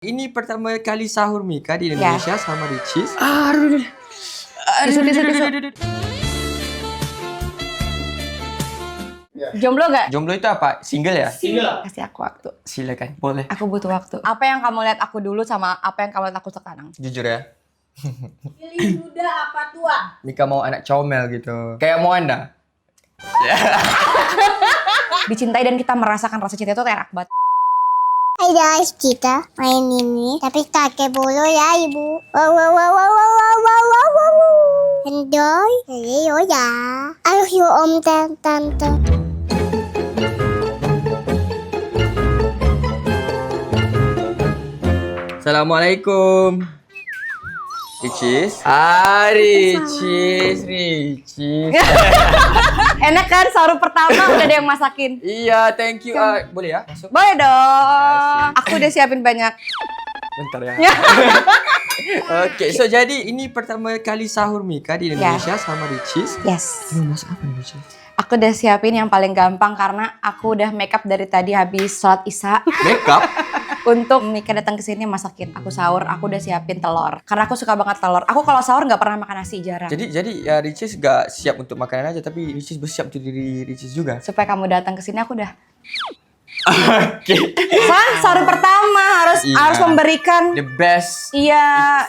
Ini pertama kali sahur Mika di Indonesia sama Ricis. Jomblo gak? Jomblo itu apa? Single ya? Single. Kasih aku waktu. Silakan, boleh. Aku butuh waktu. Apa yang kamu lihat aku dulu sama apa yang kamu lihat aku sekarang? Jujur ya, Pilih muda apa tua? Mika mau anak comel gitu. Kayak mau Anda. Dicintai dan kita merasakan rasa cinta itu enak banget. Hai guys, kita main ini tapi kakek bulu ya ibu. Wow wow wow wow wow wow wow wow wow. Enjoy, ayo ya. Ayo om tante. Assalamualaikum. Ricis. Ricis. Enak kan sahur pertama udah ada yang masakin. Iya, thank you. Boleh ya? Masuk. Boleh dong. Aku udah siapin banyak. Bentar ya. Oke, so jadi ini pertama kali sahur Mika di Indonesia sama Ricis. Yes. Mau masak apa nih Ricis? Aku udah siapin yang paling gampang karena aku udah makeup dari tadi habis sholat isya. Makeup? Untuk Mika datang ke sini masakin aku sahur, aku udah siapin telur. Karena aku suka banget telur. Aku kalau sahur nggak pernah makan nasi, jarang. Jadi ya Ricis gak siap untuk makanan aja, tapi Ricis bersiap untuk diri Ricis juga. Supaya kamu datang ke sini aku udah. Oke. Sahur pertama harus memberikan The best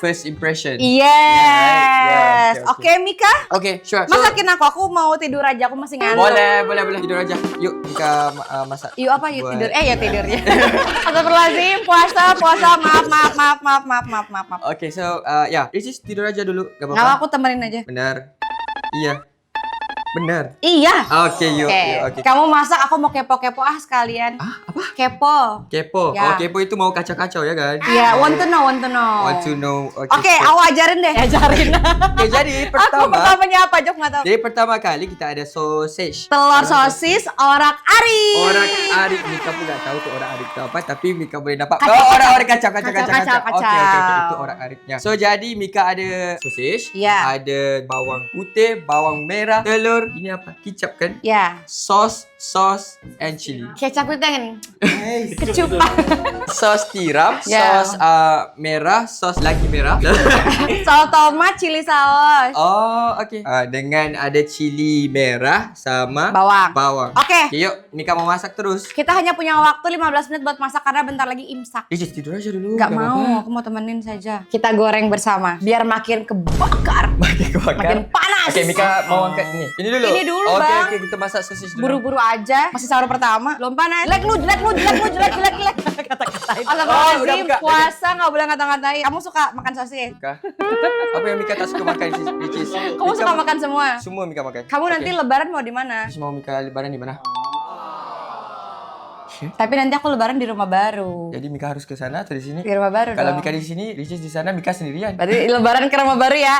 first impression. Yes. Yeah, Oke, Mika. Oke, sure. Masakin aku mau tidur aja, aku masih ngantuk. Boleh tidur aja. Yuk Mika masak. Yuk apa yuk tidur? Ya tidur ya. Astagfirullahaladzim, puasa, maaf. Oke, so ya, Ricis tidur aja dulu, gak Nggak, apa-apa. aku temenin aja. Benar. Iya. Benar. Iya. Oke, yuk. Oke. Kamu masak, aku mau kepo-kepo sekalian. Apa? Kepo. Kepo. Ya. Oh, kepo itu mau kacau-kacau ya kan? Iya, want to know. Want to know. Oke, aku ajarin deh. Ajarin. Oke, jadi Aku pertama. pertamanya apa, Jok? Nggak tahu. Jadi pertama kali kita ada sausage. Telur sosis, orak-arik. Orak-arik. Mika pun gak tahu tuh orak-arik itu apa, tapi Mika boleh dapat. Kacau. Orak-arik kacau. Kacau. Oke, itu orak-ariknya. So jadi Mika ada sausage, Iya. ada bawang putih, bawang merah, telur. Ini apa? Kicap kan? Ya. Sauce, and chili. Kecap itu yang ini. Kecupan. Saus tiram, Ya. saus merah, saus lagi merah. Saus tomat, chili saus. Oh, oke. Dengan ada chili merah sama Bawang. Oke. Yuk, Mika mau masak terus. Kita hanya punya waktu 15 menit buat masak karena bentar lagi imsak. Ricis tidur aja dulu. Gak mau, aku mau temenin saja. Kita goreng bersama biar makin kebakar. Makin panas. Oke, Mika mau angkat ini. Ini dulu. Ini dulu, Oke, Bang. Oke, kita masak sosis dulu. Buru-buru aja, masih sahur pertama. Belum panas. Jelek lu. Kata-katain. Astagfirullahaladzim, buka. puasa gak boleh ngata-ngatain. Kamu suka makan sosis? Mika. Apa yang Mika tak suka makan, Ricis? Kamu suka makan semua? Semua Mika makan. Kamu Oke. nanti lebaran mau di mana? Terus mau Mika lebaran di mana? Tapi nanti aku lebaran di rumah baru. Jadi Mika harus ke sana atau di sini? Di rumah baru Kalau dong. Mika di sini, Ricis di sana, Mika sendirian. Berarti lebaran ke rumah baru ya.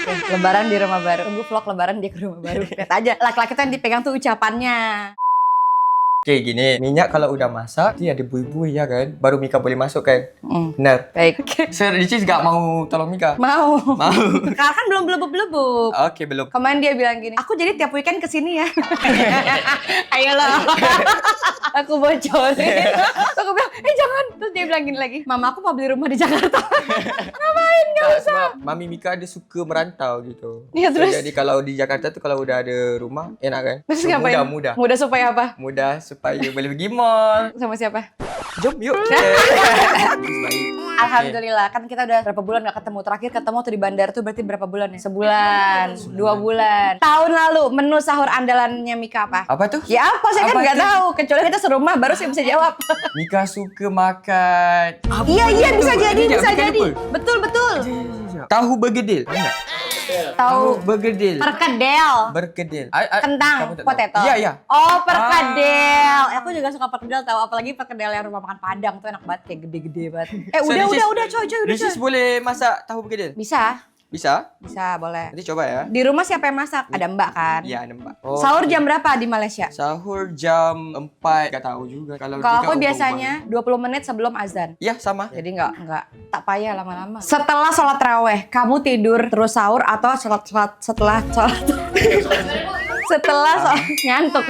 Oke, lebaran di rumah baru. Tunggu vlog lebaran dia ke rumah baru. Lihat aja. Laki-laki tuh yang dipegang tuh ucapannya. Oke, gini. Minyak kalau udah masak, dia ada bui-bui ya kan? Baru Mika boleh masuk kan? Benar. Baik. So, Ricis gak mau tolong Mika? Mau. Mau. Sekarang kan belum belebuk-belebuk. Oke, belum. Kemarin dia bilang gini, aku jadi tiap weekend kesini ya. Ayolah. Aku bocorin. Terus aku bilang, jangan. Terus dia bilang gini lagi, mama aku mau beli rumah di Jakarta. Ngapain, gak usah. Mami Mika ada suka merantau gitu. Iya, terus? Jadi kalau di Jakarta tuh kalau udah ada rumah, enak kan? Terus So, ngapain? Mudah. Mudah supaya apa? Mudah supaya boleh pergi mall. Sama siapa? Jom yuk. Alhamdulillah, kan kita udah berapa bulan gak ketemu. Terakhir ketemu tuh di bandara tuh berarti berapa bulan ya? Sebulan, 2 bulan. Tahun lalu menu sahur andalannya Mika apa? Apa tuh? Ya apa, saya kan Apa nggak tuh? tahu. Kecuali kita serumah baru saya bisa jawab. Mika suka makan. Iya bisa jadi, Sekejap, bisa Mika jadi. lupa. Betul. Tahu bergedil. Tahu bergedil. perkedel. Berkedil. Kentang, Kamu tak tahu? potato. Iya. Oh, perkedel. Aku juga suka perkedel tahu, apalagi perkedel yang rumah makan Padang tuh enak banget, kayak gede-gede banget. Udah coy, Ricis boleh masak tahu bergedil? Bisa, Bisa? boleh. Nanti coba ya. Di rumah siapa yang masak? Ada Mbak kan? Iya, ada Mbak. Sahur jam berapa di Malaysia? Sahur jam 4. Gak tahu juga. Kalau Aku biasanya 20 menit sebelum azan. Iya, sama. Jadi nggak tak payah lama-lama. Setelah sholat raweh, kamu tidur terus sahur atau setelah sholat? ngantuk.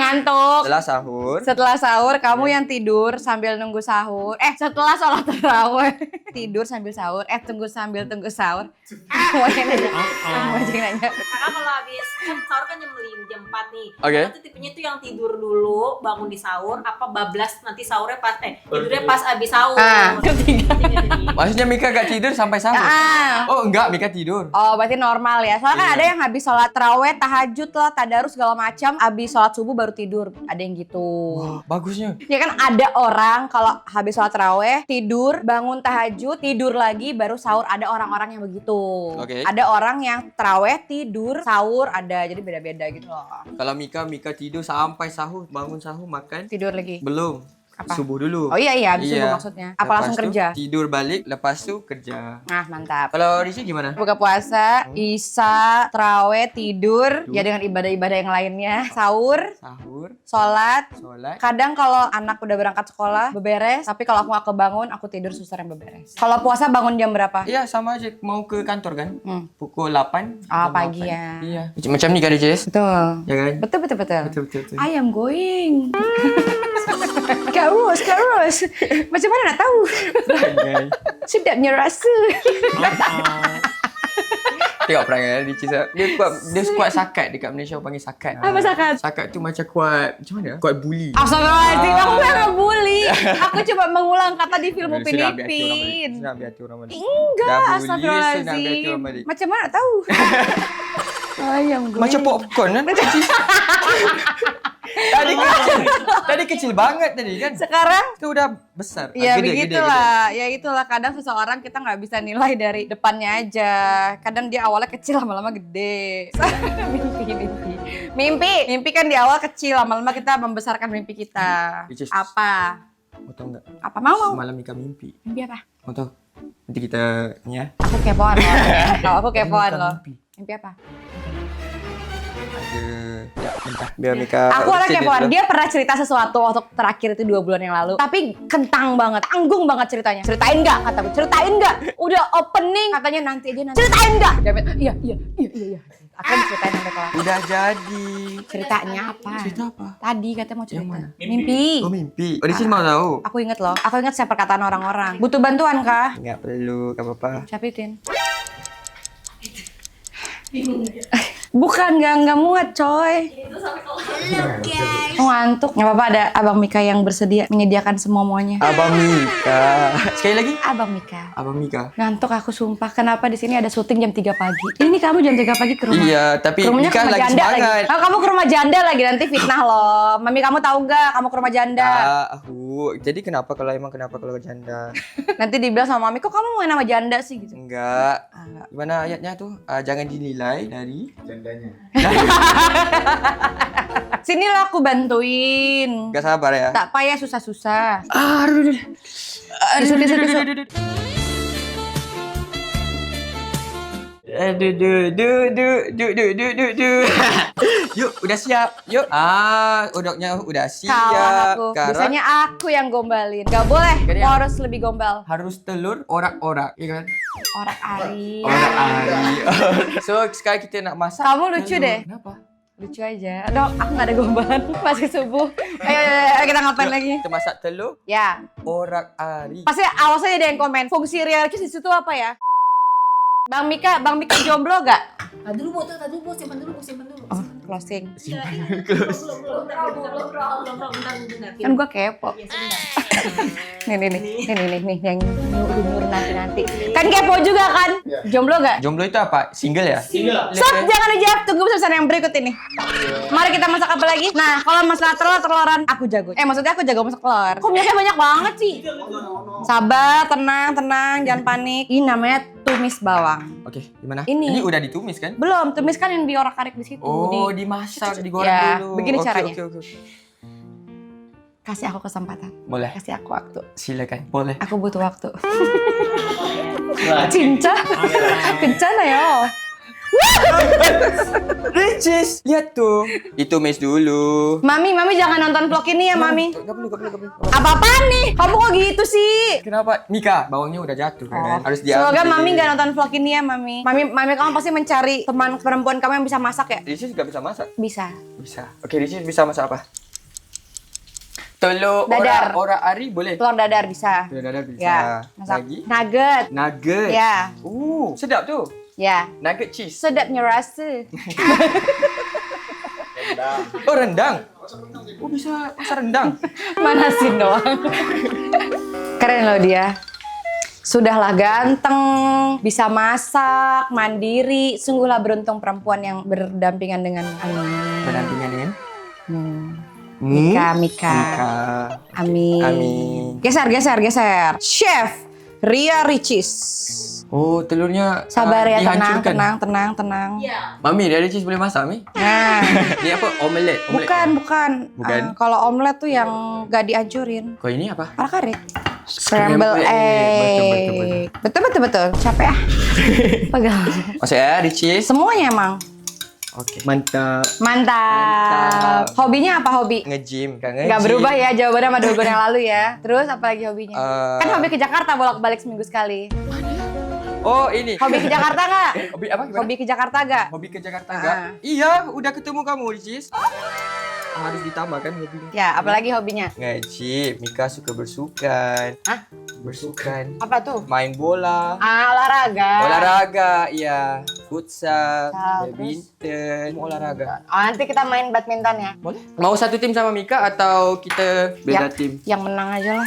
Setelah sahur kamu yang tidur sambil nunggu sahur. Setelah sholat tarawih tidur sambil sahur. Tunggu sahur. Mau nanya. Kakak kalau habis sahur kan jam 5, jam 4 nih. Oke. Itu tipenya tuh yang tidur dulu, bangun di sahur, apa bablas nanti sahurnya pas tidurnya pas habis sahur. Ketiga. Maksudnya Mika gak tidur sampai sahur? Oh enggak, Mika tidur. Oh berarti normal ya. Soalnya kan ada yang habis sholat tarawih, tahajud lah, tadarus segala macam, habis sholat subuh baru tidur. Ada yang gitu. Wah, bagusnya. Ya kan ada orang kalau habis sholat tarawih tidur, bangun tahajud, tidur lagi, baru sahur. Ada orang-orang yang begitu. Oke. Ada orang yang tarawih, tidur, sahur, ada. Jadi beda-beda gitu loh. Kalau Mika tidur sampai sahur, bangun sahur makan. Tidur lagi. Belum. Apa? Subuh dulu. Oh iya, habis subuh maksudnya. Apa langsung Lepas tu kerja? Tidur balik, lepas tu kerja. Nah, mantap. Kalau Rishi gimana? Buka puasa, isya, tarawih, tidur, ya dengan ibadah-ibadah yang lainnya. Sahur, sholat. Kadang kalau anak udah berangkat sekolah, beberes. Tapi kalau aku gak kebangun, aku tidur suster yang beberes. Kalau puasa bangun jam berapa? Iya, sama aja. Mau ke kantor kan? Pukul 8. Ah, jam pagi 8. ya. Iya. Macam ni kan, Jess? Betul. Ya kan? Betul. I am going. Kak Ros. Macam mana nak tahu? Sedapnya rasa. Tengok perangai dia kuat sakat dekat Malaysia panggil sakat. Apa sakat? Sakat tu macam kuat, macam mana? Kuat bully. Astagfirullahaladzim, aku bukan bully. Aku coba mengulang kata di film Upin Ipin. Senang biar hati orang balik. Enggak, astagfirullahaladzim. Macam mana nak tahu? Ayam gue. Macam popcorn kan? Tadi kecil banget tadi kan? Sekarang itu udah besar. Ya Gede. begitulah. Ya itulah, kadang seseorang kita nggak bisa nilai dari depannya aja. Kadang dia awalnya kecil, lama-lama gede. Mimpi kan di awal kecil, lama-lama kita membesarkan mimpi kita. Apa? Mau tau nggak? Apa mau? Semalam Mika mimpi. Mimpi apa? Mau tau? Nanti kita ni ya. Aku kepoan loh. Aku kepoan loh. Mimpi apa? Ya, bentar. Biar Mika. Aku orang kepoan. Dia pernah cerita sesuatu waktu terakhir itu 2 bulan yang lalu. Tapi kentang banget, tanggung banget ceritanya. Ceritain nggak? Kataku, ceritain nggak? Udah opening, katanya nanti aja nanti. Ceritain nggak? Iya. Akan ceritain sampai kelar. Udah jadi. Ceritanya apa? Cerita apa? Tadi katanya mau cerita. Yang mana? Mimpi. Oh mimpi. Oh di sini mau tahu. Aku inget loh. Aku inget saya perkataan orang-orang. Butuh bantuan kah? Nggak perlu, nggak apa-apa. Capitin. Bukan, nggak muat coy. Ngantuk. Nggak apa-apa, ada Abang Mika yang bersedia menyediakan semuanya. Abang Mika. Sekali lagi. Abang Mika. Abang Mika. Ngantuk aku sumpah. Kenapa di sini ada syuting jam 3 pagi? Ini kamu jam 3 pagi ke rumah? Iya, tapi Rumahnya Mika ke rumah lagi janda semangat. lagi. Oh, kamu ke rumah janda lagi, nanti fitnah loh. Mami kamu tahu nggak? Kamu ke rumah janda. Jadi kenapa kalau janda? Nanti dibilang sama mami, kok kamu main nama janda sih gitu? Enggak. Gimana ayatnya tuh? Jangan dinilai dari jandanya. Sinilah aku bantuin. Gak sabar ya. Tak payah susah-susah. Aduh. Tisu. Yuk, udah siap. Yuk. Udoknya udah siap. Kawan aku. Sekarang Biasanya aku yang gombalin. Gak boleh. Jadi Kau harus lebih gombal. harus telur orak-orak, ya kan? Orak-arik. Orak-arik. So, sekarang kita nak masak. Kamu lucu telur. deh. Kenapa? Lucu aja. Dok, aku gak ada gombalan. Masih subuh. Ayo, kita ngapain Yuk, lagi? Kita masak telur Ya. orak-arik. Pasti awas aja ada yang komen. Fungsi realkis di situ apa ya? Bang Mika jomblo gak? Tadi dulu, simpan dulu. Oh, closing. Belum. Kan gua kepo. Nih yang nyuruh nanti. Kan kepo juga kan? Jomblo gak? Jomblo itu apa? Single ya? Sob, jangan dijawab. Tunggu pesan yang berikut ini. Mari kita masak apa lagi? Nah, kalau masalah teloran aku jago. Maksudnya aku jago masak telur. Kok minyaknya banyak banget sih? Sabar, tenang, jangan panik. Ini namanya tumis bawang. Oke, gimana? Ini. Ini udah ditumis kan? Belum, tumis kan yang diorak-arik di situ. Oh, dimasak, digoreng Ya, dulu. begini Oke, caranya. Oke. Kasih aku kesempatan. Boleh. Kasih aku waktu. Silakan. Boleh. Aku butuh waktu. Cinta. Kencana ya. Ricis, lihat tuh. Itu mes dulu. Mami jangan nonton vlog ini ya, Mami. Gak perlu. Apa-apaan nih? Kamu kok gitu sih? Kenapa? Mika, bawangnya udah jatuh kan? Harus diambil. Semoga Mami nggak nonton vlog ini ya, Mami. Mami kamu pasti mencari teman perempuan kamu yang bisa masak ya? Ricis gak bisa masak? Bisa. Bisa. Oke, Ricis bisa masak apa? Telur Dadar. ora ari boleh? Telur dadar bisa. Telur dadar bisa. Ya. Masak. Lagi? Nugget. Nugget. Ya. Sedap tuh. Ya. Nugget cheese. Sedapnya rasa. Oh, rendang. Oh, bisa masak rendang. Manasin doang. Keren loh dia. Sudahlah ganteng, bisa masak, mandiri. Sungguhlah beruntung perempuan yang berdampingan dengan Berdampingan dengan? Mika. Amin. Geser. Chef Ria Ricis. Oh, telurnya Sabar ya, dihancurkan. tenang. Iya. Mami, dia Ricis boleh masak, Mi? Nah, Ini apa? Omelet. bukan. Bukan? Kalau omelet tuh yang gak dihancurin. Kok ini apa? Parakarik. Scramble egg. Betul. Capek ah. Pegang. Masuk ya, Ricis. Semuanya emang. Oke. Mantap. Mantap. Hobinya apa hobi? Nge-gym. Gak berubah ya jawabannya sama 2 bulan yang lalu ya. Terus apa lagi hobinya? Kan hobi ke Jakarta bolak-balik seminggu sekali. Oh, ini. Hobi ke Jakarta nggak? Hobi apa? Gimana? Hobi ke Jakarta nggak? Hobi ke Jakarta enggak? Iya, udah ketemu kamu, Ricis. Harus ditambah kan hobinya. Ya, apalagi hobinya? Ngaji, Mika suka bersukan. Hah? Bersukan. Apa tuh? Main bola. Olahraga. Olahraga, iya. Futsal, Futsal, badminton, semua olahraga. Oh, nanti kita main badminton ya. Boleh? Mau satu tim sama Mika atau kita beda tim? Yang menang aja lah.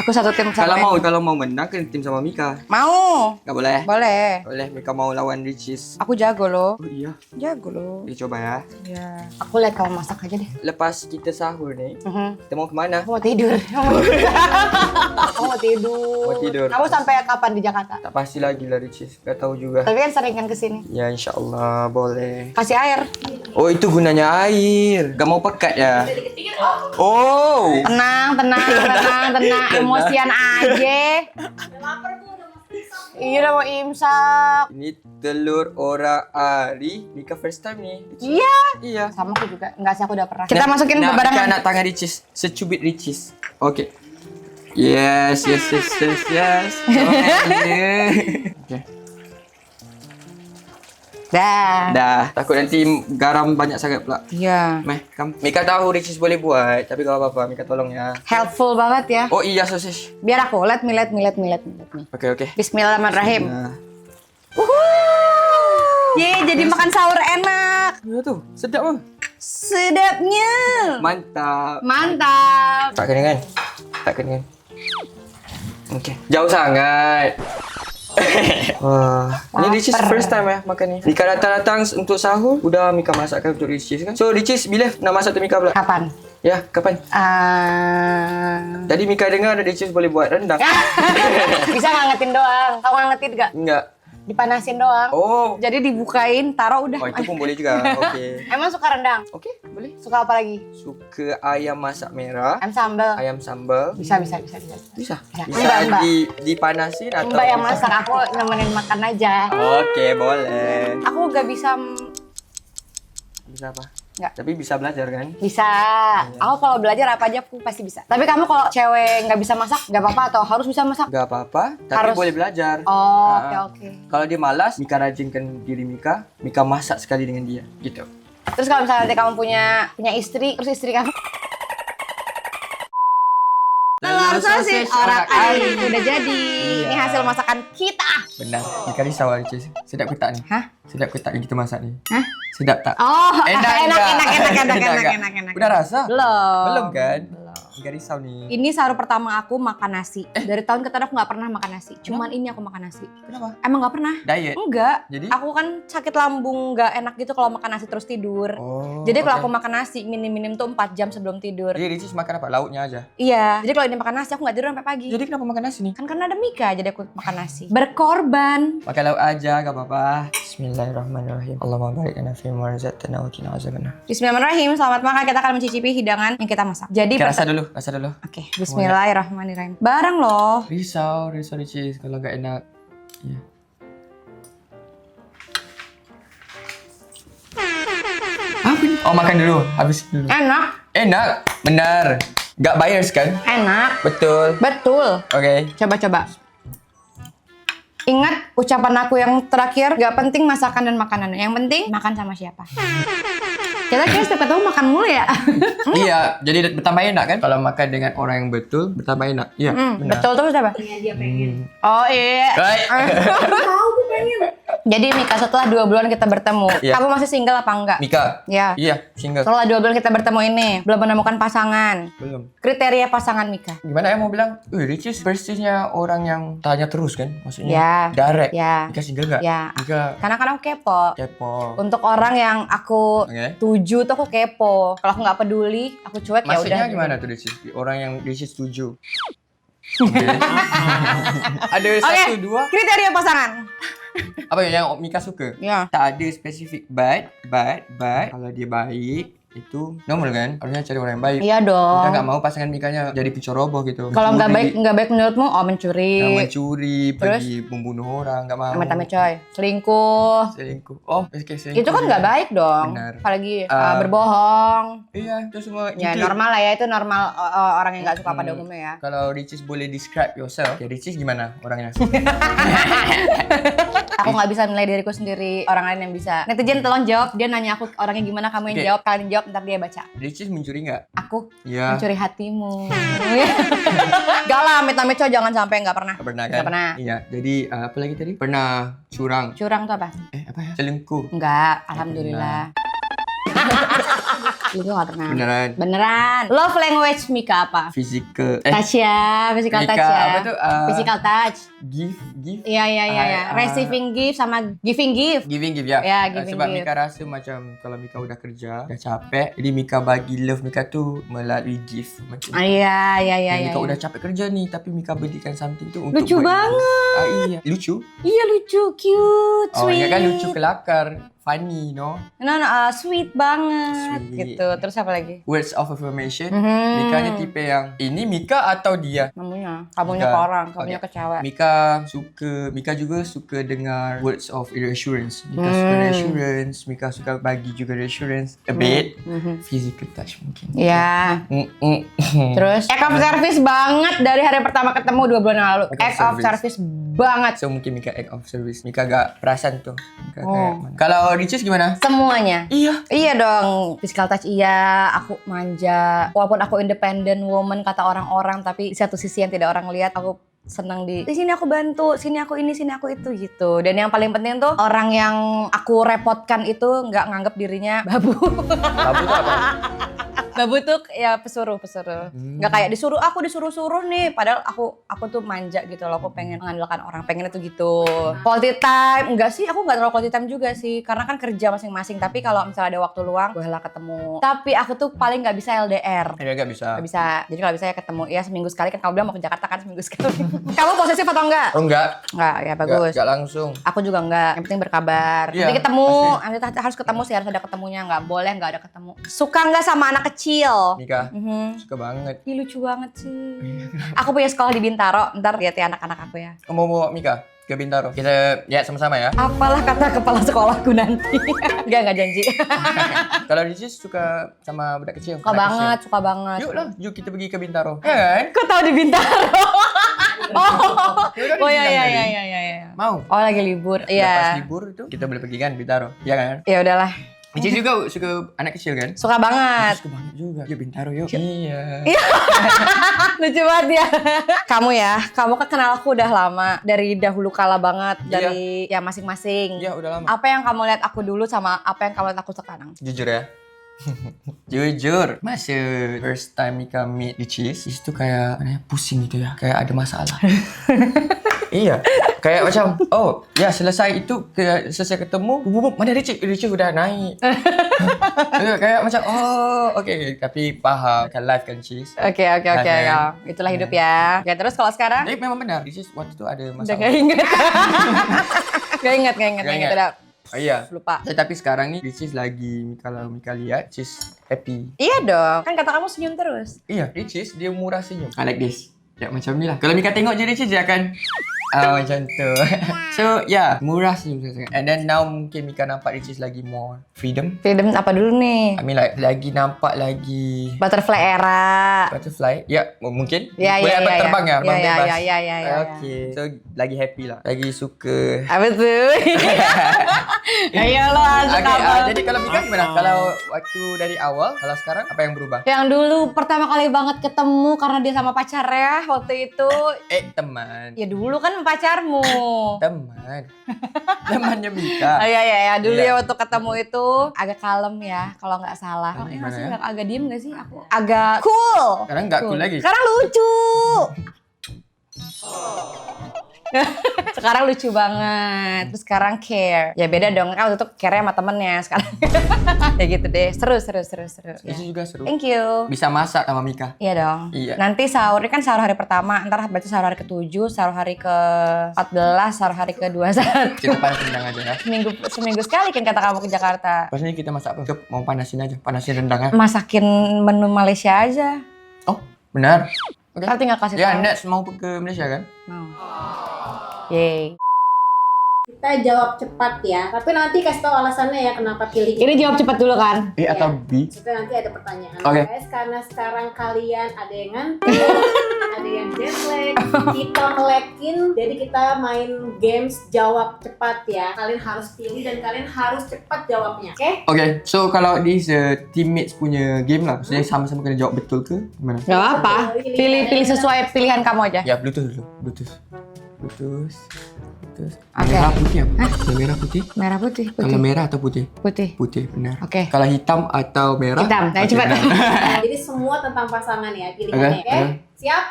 Aku satu tim sama Kalau mau menang kan tim sama Mika. Mau. Enggak boleh? Boleh. Boleh, Mika mau lawan Ricis. Aku jago loh. Oh iya, Jago loh. dicoba ya. Ya. Aku lihat kamu masak aja deh. Lepas kita sahur nih, kita mau kemana? Aku mau tidur. Aku mau tidur. Mau tidur. Kamu sampai kapan di Jakarta? Tak pasti lagi lah Ricis, gak tahu juga. Tapi kan sering kan kesini. Ya insya Allah boleh. Kasih air. Oh itu gunanya air, gak mau pekat ya? Oh. Tenang. Emosian aja. Iya udah mau imsak. Ini telur ora ari, Mika first time nih. Iya. Iya. Sama aku juga. Enggak sih aku udah pernah. Kita masukin Mika barangan. anak tangan Ricis, secubit Ricis. Oke. Yes. Oke. Dah. Takut nanti garam banyak sangat pula. Iya. Mika tahu Ricis boleh buat, tapi kalau apa-apa Mika tolong ya. Helpful banget ya. Oh iya sosis. Biar aku let me. Oke. Bismillahirrahmanirrahim. Nah. Ye, jadi makan sahur enak. Iya tuh, sedap mah. Sedapnya. Mantap. Tak keningan. Oke. Jauh sangat. Wah, ini Ricis first time ya makan ni. Mika datang untuk sahur, udah Mika masakkan untuk Ricis kan. So Ricis bila nak masak untuk Mika pula? Kapan? Ya, kapan? Tadi Mika dengar ada Ricis boleh buat rendang. Bisa ngangetin doang. Kamu ngangetin gak? Enggak. Dipanasin doang. Oh. Jadi dibukain, taruh udah. Oh, itu pun boleh juga. Oke. Emang suka rendang? Oke, boleh. Suka apa lagi? Suka ayam masak merah, Ayam sambal. ayam sambal. Bisa. Bisa Mbak. dipanasin atau Mbak yang masak, aku nemenin makan aja. Oke, boleh. Aku gak bisa. Bisa apa? Nggak. Tapi bisa belajar kan? Bisa. Aku kalau belajar apa aja aku pasti bisa. Tapi kamu kalau cewek nggak bisa masak, nggak apa-apa atau harus bisa masak? Gak apa-apa, tapi Harus. boleh belajar. Oh, Nah, oke. Kalau dia malas, Mika rajinkan diri Mika masak sekali dengan dia, gitu. Terus kalau misalnya nanti kamu punya istri, terus istri kamu telur sosis orak arik udah jadi. Ini hasil masakan kita. Benar. Mika risau Ricis. Sedap ke tak nih? Hah? Sedap ke tak yang kita masak nih? Hah? Sedap tak? Oh, Enak. enak. Udah rasa? Belum. Belum kan? Mika risau nih. Ini sahur pertama aku makan nasi. Dari tahun ke tahun aku nggak pernah makan nasi. Cuman ini aku makan nasi. Kenapa? Emang nggak pernah? Diet? Enggak. Jadi? Aku kan sakit lambung nggak enak gitu kalau makan nasi terus tidur. Oh. Jadi kalau oke. aku makan nasi minim-minim tuh 4 jam sebelum tidur. Jadi Ricis makan apa? Lauknya aja? Iya. Jadi kalau ini makan nasi aku nggak tidur sampai pagi. Jadi kenapa makan nasi nih? Kan karena ada Mika jadi aku makan nasi. Berkorban. Makan lauk aja, gak apa-apa. Bismillahirrahmanirrahim. Allahumma barik lana fi ma razaqtana wa qina azabannar. Bismillahirrahmanirrahim. Selamat makan. Kita akan mencicipi hidangan yang kita masak. Jadi Oke, rasa dulu. Oke. Bismillahirrahmanirrahim. Bareng loh. Risau Ricis kalau gak enak. Iya. Oh, makan dulu. Habis dulu. Enak. Enak. Benar. Gak bias kan? Enak. Betul. Betul. Oke. Coba. Ingat ucapan aku yang terakhir, gak penting masakan dan makanan. Yang penting makan sama siapa. Kita kira setiap ketemu makan mulu ya. Iya, jadi bertambah enak kan? Kalau makan dengan orang yang betul, bertambah enak. Iya, benar. Betul terus apa? Dia pengen. Oh iya. Baik. Tahu gue pengen. Jadi Mika, setelah 2 bulan kita bertemu, Iya. kamu masih single apa enggak? Mika. Ya. Iya, single. Setelah 2 bulan kita bertemu ini, belum menemukan pasangan. Belum. Kriteria pasangan Mika. Gimana ya mau bilang? Ricis versinya orang yang tanya terus kan? Maksudnya Ya. direct. Ya. Mika single gak? Ya. Mika Karena kan aku kepo. kepo. Untuk orang yang aku Oke. tuju tuh aku kepo. Kalau aku nggak peduli, aku cuek ya udah. Maksudnya gimana tuh Ricis? Orang yang Ricis setuju. Oke. Ada Oke. 1, 2. Kriteria pasangan. Apa yang Mika suka? Ya. Tak ada spesifik but kalau dia baik itu normal kan? Harusnya cari orang yang baik. Iya Kita dong. nggak mau pasangan Mikanya jadi penceroboh gitu. Kalau nggak Mencuri, baik menurutmu, oh mencuri. yang mencuri, Terus? pergi membunuh orang, nggak mau. Amit-amit coy. Selingkuh. Selingkuh. Oh, oke selingkuh. Itu kan nggak baik dong. Benar. Apalagi Ah. berbohong. Iya, itu semua. Ya itu. normal lah ya, itu normal orang yang nggak suka pada umumnya ya. Kalau Ricis boleh describe yourself, ya Ricis gimana orangnya? Aku nggak bisa menilai diriku sendiri, orang lain yang bisa. Netizen tolong jawab, dia nanya aku orangnya gimana, kamu yang Oke. jawab, kalian jawab, ntar dia baca. Ricis mencuri nggak? Aku Iya. mencuri hatimu. Gak lah, amit-amit coy, jangan sampai, nggak pernah. Pernah kan? Nggak pernah. Iya. Jadi apa lagi tadi? Pernah curang. Curang tuh apa? Apa ya? Selingkuh. Enggak, alhamdulillah. Itu nggak pernah. Beneran. Beneran. Love language Mika apa? Physical. Touch ya, physical Mika, touch ya. apa tuh? Physical touch. Gift. Iya. Receiving gift sama giving gift. Giving gift ya. Ya, giving sebab gift. Mika rasa macam kalau Mika udah kerja, dah capek, jadi Mika bagi love Mika tu melalui gift macam. Iya. Mika udah capek kerja nih, tapi Mika belikan something tu untuk Lucu buat dia. banget. Iya. Lucu? Iya lucu, cute, Oh, sweet. ya kan lucu kelakar, funny, no? No, sweet banget Sweet. gitu. Terus apa lagi? Words of affirmation. Mhm. Mikanya tipe yang ini Mika atau dia? Kamunya Mika. ke orang, kamunya Oke. ke cewek. Mika juga suka dengar words of reassurance. Mika suka reassurance, Mika suka bagi juga reassurance a bit. Physical touch mungkin. Iya. Mm-mm. Terus act of service banget dari hari pertama ketemu 2 bulan yang lalu. Act of Act of service banget. So mungkin Mika act of service. Mika gak perasan tuh. Mika Oh. kayak mana. Kalau Ricis gimana? Semuanya. Iya. Iya dong, physical touch iya, aku manja. Walaupun aku independent woman kata orang-orang, tapi di satu sisi yang tidak orang lihat, aku senang di sini aku bantu, sini aku ini, sini aku itu gitu. Dan yang paling penting tuh orang yang aku repotkan itu nggak nganggap dirinya babu. Babu tuh apa? Babu tuh ya pesuruh. Nggak kayak aku disuruh-suruh nih, padahal aku tuh manja gitu loh. Aku pengen mengandalkan orang, pengen itu gitu. Quality time, enggak sih, aku nggak terlalu quality time juga sih, karena kan kerja masing-masing. Tapi kalau misalnya ada waktu luang, gue lah ketemu. Tapi aku tuh paling nggak bisa LDR. Ya gak bisa. Gak bisa. Jadi kalau bisa ya ketemu ya seminggu sekali, kan kamu bilang mau ke Jakarta kan seminggu sekali. Kamu posesif atau enggak? Oh enggak. Enggak, ya bagus. Enggak langsung. Aku juga enggak. Yang penting berkabar. Iya, Nanti ketemu, pasti. nanti harus ketemu sih, harus ada ketemunya. Enggak boleh enggak ada ketemu. Suka enggak sama anak kecil? Mika Mhm. suka banget. Ih, lucu banget sih. Aku punya sekolah di Bintaro. Ntar lihat ya anak-anak aku ya. Mau bawa Mika ke Bintaro. Kita ya sama-sama ya. Apalah kata kepala sekolahku nanti. Enggak janji. Kalau Ricis suka sama budak kecil. Suka anak banget, kecil. suka banget. Yuk lah, yuk kita pergi ke Bintaro. Ya kan? Kok tahu di Bintaro? Ya udah, Oh dibilang iya. tadi. Mau? Oh lagi libur. Lepas Iya. libur itu kita boleh pergi kan Bintaro. Iya kan? Ya udahlah. Ricis juga suka anak kecil kan? Suka banget. Suka banget juga. Yuk Bintaro yuk. Iya. Lucu banget ya. Kamu kan kenal aku udah lama. Dari dahulu kala banget. Dari ya masing-masing. Iya udah lama. Apa yang kamu lihat aku dulu sama apa yang kamu lihat aku sekarang? Jujur ya. Jujur, masa first time Mika meet Ricis itu kayak pusing gitu ya, kayak ada masalah. Iya, kayak macam oh ya selesai ketemu, mana Ricis udah naik. Kayak macam oh oke, tapi paham kan life kan Cis. Oke. Ya. Itulah hidup ya. Oke, terus kalau sekarang? Tapi memang benar Ricis waktu itu ada Udah masalah. gak inget. Gak inget. Udah Oh iya. lupa. Tapi sekarang nih Ricis lagi kalau Mika lihat Cis happy. Iya dong. Kan kata kamu senyum terus. Iya, Ricis dia murah senyum. I like this. Ya macam ni lah. Kalau Mika tengok je Ricis dia akan Macam tu. So murah sih sangat. And then now mungkin Mika nampak Ricis lagi more freedom. Freedom apa dulu nih? I mean like lagi nampak lagi Butterfly era. butterfly. Mungkin. Ya, Boleh ya, dapat ya, terbang ya. bang Ya, bebas. ya. Okay. So lagi happy lah. Lagi suka. Apa tuh? Ayolah, Jadi kalau Mika gimana? Kalau waktu dari awal, kalau sekarang apa yang berubah? Yang dulu pertama kali banget ketemu karena dia sama pacarnya waktu itu. Teman. Ya dulu kan pacarmu. Teman. Temannya Mika. Ya dulu Iya. ya waktu ketemu itu agak kalem ya kalau nggak salah. Gimana Sih, ya? agak diem nggak sih aku? Agak cool. Sekarang nggak cool lagi. Sekarang lucu. Sekarang lucu banget. Terus sekarang care. Ya beda dong kan waktu itu care sama temennya sekarang. Ya gitu deh. Seru. Ya. Itu juga seru. Thank you. Bisa masak sama Mika. Iya dong. Iya. Nanti sahurnya kan sahur hari pertama, ntar berarti sahur hari ke-7, sahur hari ke-14, sahur hari ke-21. Kita panas rendang aja ya. Seminggu sekali kan kata kamu ke Jakarta. Pasnya kita masak apa? Mau panasin aja. Panasin rendangnya. Masakin menu Malaysia aja. Oh, benar. Ntar tinggal kasih Ya, tahu. next mau ke Malaysia kan? Mau. Yeay. Kita jawab cepat ya. Tapi nanti kasih tahu alasannya ya kenapa pilih Ini jawab cepat dulu kan? A atau B? Maksudnya nanti ada pertanyaan Oke. guys, karena sekarang kalian ada yang ngantuk, ada yang jet lag, kita ngelekin, jadi kita main games jawab cepat ya. Kalian harus pilih dan kalian harus cepat jawabnya, oke? Okay, so kalau di teammates punya game lah, maksudnya sama-sama kena jawab betul ke gimana? Gak apa. Pilih sesuai pilihan kamu aja. Ya, Bluetooth dulu. Bluetooth. Oke. Merah putih apa? Merah putih? Merah putih. Kalau merah atau putih? Putih. Putih, benar. Oke. Kalau hitam atau merah? Hitam. Ayo Oke, cepat. benar. Nah, jadi semua tentang pasangan ya pilihannya, Oke, oke? oke. Siap?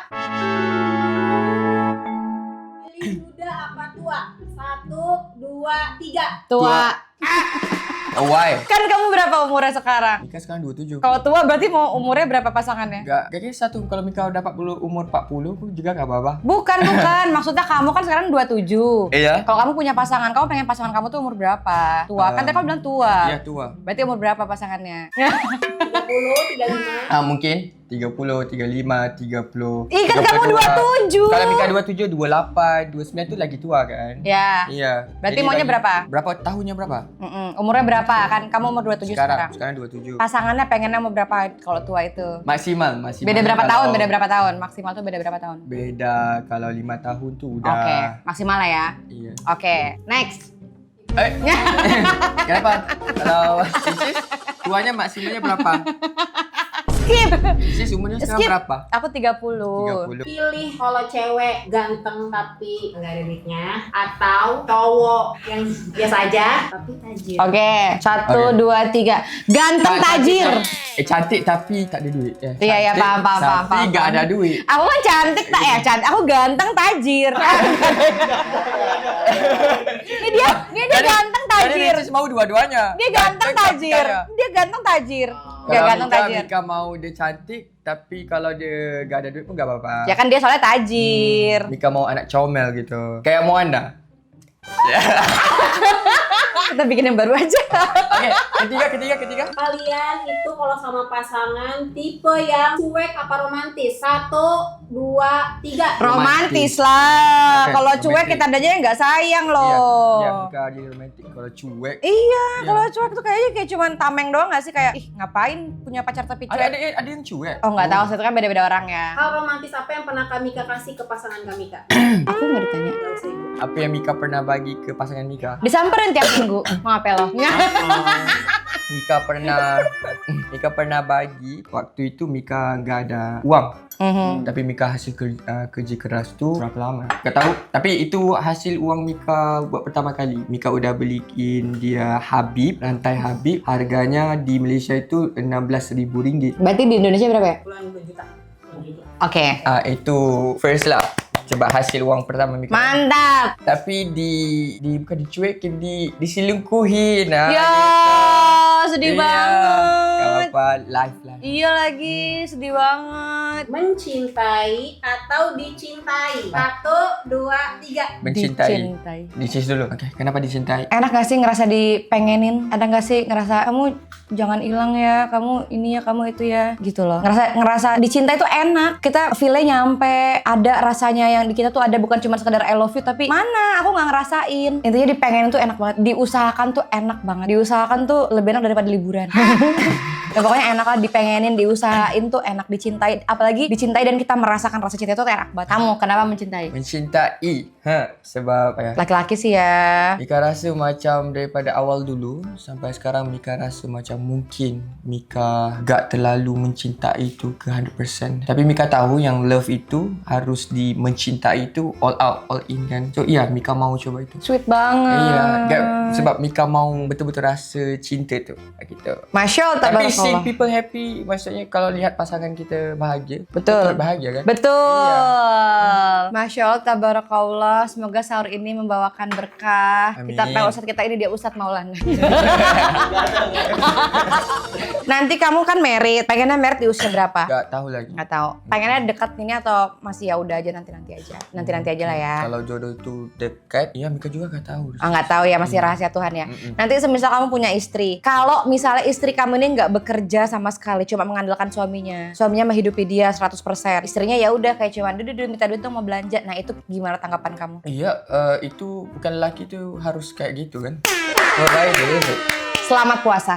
Pilih muda apa tua? 1, 2, 3. Tua. Why? Kan kamu berapa umurnya sekarang? Mika sekarang 27. Kalau tua berarti mau umurnya berapa pasangannya? Kayaknya satu. Kalau Mika udah 40, umur 40 pun juga gak apa-apa. Bukan. Maksudnya kamu kan sekarang 27. Iya. Kalau kamu punya pasangan, kamu pengen pasangan kamu tuh umur berapa? Tua. Kan tadi kamu bilang tua. Iya, tua. Berarti umur berapa pasangannya? 30, 35. Mungkin 30, 35, 30. Ih, kan kamu 27. 27. Kalau Mika 27, 28, 29 tuh lagi tua kan? Ya. Iya. Berarti Jadi maunya lagi- berapa? Berapa tahunnya berapa? Umurnya berapa? Kan kamu umur 27 sekarang. Sekarang 27. Pasangannya pengennya umur berapa kalau tua itu? Maksimal. Beda berapa Kalau tahun? Beda berapa tahun? Maksimal tuh beda berapa tahun? Beda kalau 5 tahun tuh udah. Oke, maksimal lah ya. Iya. Oke, next. Kenapa? Kalau Sisis, tuanya maksimalnya berapa? Skip. Sisis umurnya sekarang Skip. berapa? Aku 30. 30. Pilih kalau cewek ganteng tapi nggak ada duitnya, atau cowok yang biasa aja tapi tajir. Oke, 1, Oke. 2, 3. Ganteng tajir. Cantik tapi tak ada duit. Iya, Cantik paham. Tapi gak ada duit. Aku kan cantik tak ya, cantik. Aku ganteng tajir. Ini dia ganteng tajir. Jadi Sisis mau dua-duanya. Dia ganteng tapi tajir. kaya. Dia ganteng tajir. Dia Kalau ganteng tajir. Mika mau dia cantik, tapi kalau dia gak ada duit pun gak apa-apa. Ya kan dia soalnya tajir. Mika mau anak comel gitu. Kayak mau anda. Kita bikin yang baru aja. Oke, ketiga. Kalian itu kalau sama pasangan tipe yang cuek apa romantis? 1, 2, 3. Romantis lah. Oke, Kalau cuek romantis. kita aja yang nggak sayang Iya, loh. Mika jadi romantis. Kalau cuek. Iya, Iya. kalau cuek tuh kayaknya kayak cuman tameng doang gak sih? Kayak, ih ngapain punya pacar tapi cuek? Ada yang cuek. Oh nggak tahu, itu kan beda-beda orang ya. Hal romantis apa yang pernah Kamika kasih ke pasangan Kamika? Aku nggak ditanya. Gak usah ibu. Apa yang Mika pernah bagi ke pasangan Mika? Disamperin tiap minggu. Mau apa lo? Mika pernah bagi waktu itu Mika nggak ada uang, tapi Mika hasil kerja keras tuh berapa lama? Gak tahu. Tapi itu hasil uang Mika buat pertama kali. Mika udah beliin dia Habib, rantai Habib. Harganya di Malaysia itu RM16.000. Berarti di Indonesia berapa ya? Bulan 2 juta. 2 juta. Oke. Itu first lah. Coba hasil uang pertama Mika. Mantap. Tapi bukan dicuekin, diselingkuhin. Ya, sedih Iya. banget. Gak apa-apa, life lah. Iya lagi, sedih banget. Mencintai atau dicintai? 1, 2, 3. Dicintai. Dicis dulu. Oke, kenapa dicintai? Enak gak sih ngerasa dipengenin? Ada gak sih ngerasa kamu jangan hilang ya, kamu ini ya, kamu itu ya, gitu loh. Ngerasa dicintai tuh enak. Kita feel-nya nyampe, ada rasanya yang di kita tuh ada, bukan cuma sekedar I love you, tapi mana aku nggak ngerasain. Intinya dipengenin tuh enak banget, diusahakan tuh enak banget. Diusahakan tuh lebih enak daripada liburan. Ya pokoknya enak lah, dipengenin, diusahain tuh enak, dicintai. Apalagi dicintai dan kita merasakan rasa cinta itu enak banget. Kamu kenapa mencintai? Mencintai. Sebab ya. Laki-laki sih ya. Mika rasa macam daripada awal dulu sampai sekarang Mika rasa macam mungkin Mika gak terlalu mencintai itu ke 100%. Tapi Mika tahu yang love itu harus mencintai itu all out, all in kan. So iya, Mika mau coba itu. Sweet banget. Iya, sebab Mika mau betul-betul rasa cinta tu gitu. Masya Allah, Tapi tabarakallah. seeing people happy, maksudnya kalau lihat pasangan kita bahagia, Betul. kita bahagia kan? Betul. Iya. Masya Allah, tabarakallah. Semoga sahur ini membawakan berkah. Amin. Kita tahu Ustadz kita ini dia Ustadz Maulana. Nanti kamu kan merit. Pengennya merit di usia berapa? Gak tahu lagi. Nggak tahu. Pengennya dekat ini atau masih ya udah aja nanti aja. Nanti aja lah ya. Kalau jodoh itu dekat, ya Mika juga gak tahu. Nggak tahu ya, masih rahasia Tuhan ya. Nanti semisal kamu punya istri, kalau misalnya istri kamu ini nggak bekerja sama sekali, cuma mengandalkan suaminya menghidupi dia 100%, istrinya ya udah kayak cuman duduk minta duit tuh mau belanja, nah itu gimana tanggapan kamu? Iya, itu bukan laki tuh harus kayak gitu kan? Oh, baik, baik. Selamat puasa.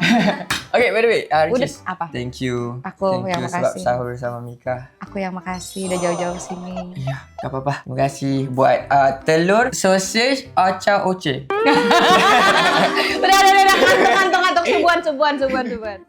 Oke, by the way, Udah, Ricis, apa? Thank you. Aku Thank yang you sebab makasih. sahur sama Mika. Aku yang makasih udah jauh-jauh sini. Iya, gak apa-apa. Terima kasih buat telur, sosis, oca oce. Udah, ngantuk, subuhan.